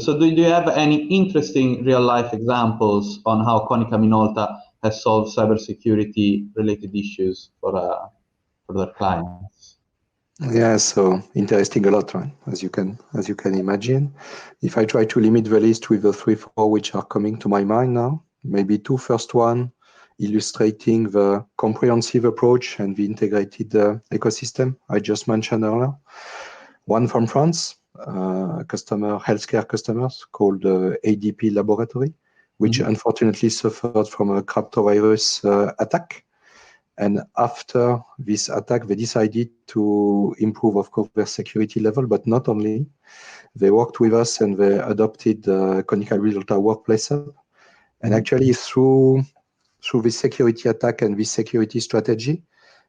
So do you have any interesting real-life examples on how Konica Minolta has solved cybersecurity-related issues for their clients? Yeah, so interesting a lot, right? As you can imagine. If I try to limit the list with the 3-4 which are coming to my mind now, maybe two first one illustrating the comprehensive approach and the integrated ecosystem I just mentioned earlier. One from France, healthcare customers called ADP Laboratory, which unfortunately suffered from a cryptovirus attack. And after this attack, they decided to improve, of course, their security level, but not only. They worked with us and they adopted Konica Minolta Workplace Hub. And actually, through this security attack and this security strategy,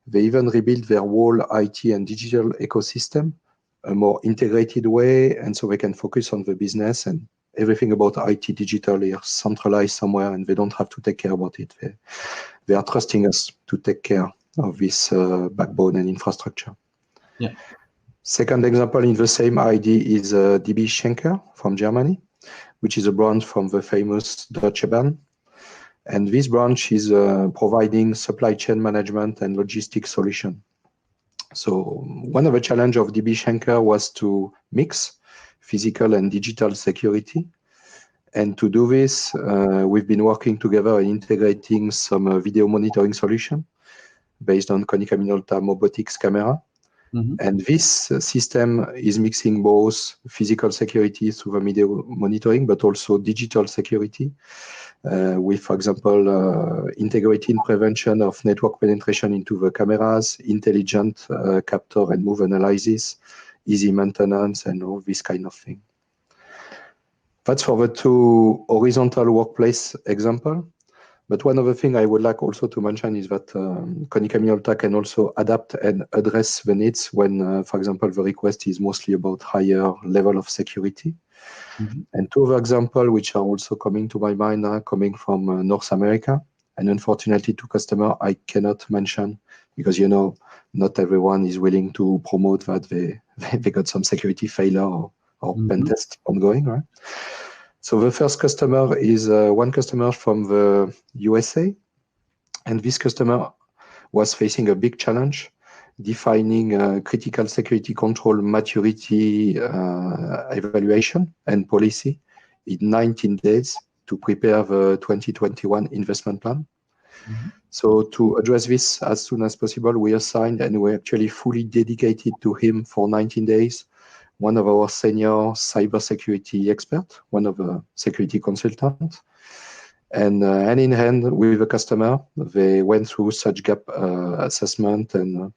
they even rebuilt their whole IT and digital ecosystem, a more integrated way, and so they can focus on the business and everything about IT digital is centralized somewhere, and they don't have to take care about it. They are trusting us to take care of this backbone and infrastructure. Yeah. Second example in the same idea is DB Schenker from Germany, which is a branch from the famous Deutsche Bahn. And this branch is providing supply chain management and logistics solution. So one of the challenges of DB Schenker was to mix physical and digital security. And to do this, we've been working together and integrating some video monitoring solution based on Konica Minolta Mobotics camera. And this system is mixing both physical security through the video monitoring, but also digital security with, for example, integrating prevention of network penetration into the cameras, intelligent capture and move analysis, easy maintenance, and all this kind of thing. That's for the two horizontal workplace example. But one other thing I would like also to mention is that Konica Minolta can also adapt and address the needs when, for example, the request is mostly about higher level of security. And two other examples which are also coming to my mind are coming from North America. And unfortunately, two customers I cannot mention because, you know, not everyone is willing to promote that they got some security failure or pen test ongoing, right? So the first customer is one customer from the USA, and this customer was facing a big challenge defining critical security control maturity evaluation and policy in 19 days to prepare the 2021 investment plan. So to address this as soon as possible, we assigned and we actually fully dedicated to him for 19 days one of our senior cybersecurity experts, one of the security consultants. And hand in hand with the customer, they went through such gap assessment and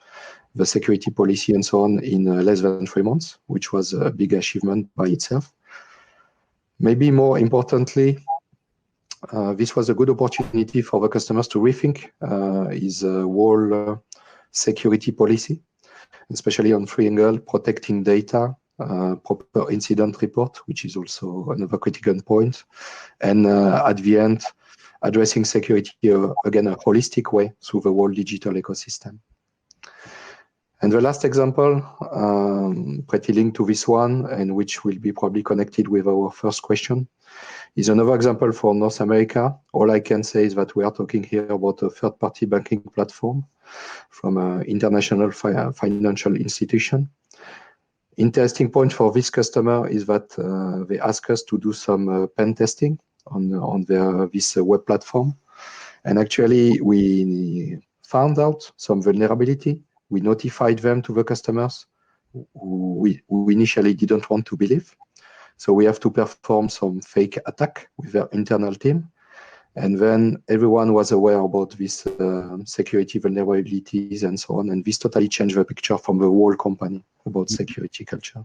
the security policy and so on in less than 3 months, which was a big achievement by itself. Maybe more importantly, this was a good opportunity for the customers to rethink his whole security policy, especially on three angles: protecting data, proper incident report, which is also another critical point, and at the end, addressing security again a holistic way through the whole digital ecosystem. And the last example, pretty linked to this one, and which will be probably connected with our first question, is another example for North America. All I can say is that we are talking here about a third-party banking platform from an international financial institution. Interesting point for this customer is that they ask us to do some pen testing on this web platform. And actually, we found out some vulnerability. We notified them to the customers who initially didn't want to believe. So we have to perform some fake attack with their internal team. And then everyone was aware about these security vulnerabilities and so on. And this totally changed the picture from the whole company about security culture.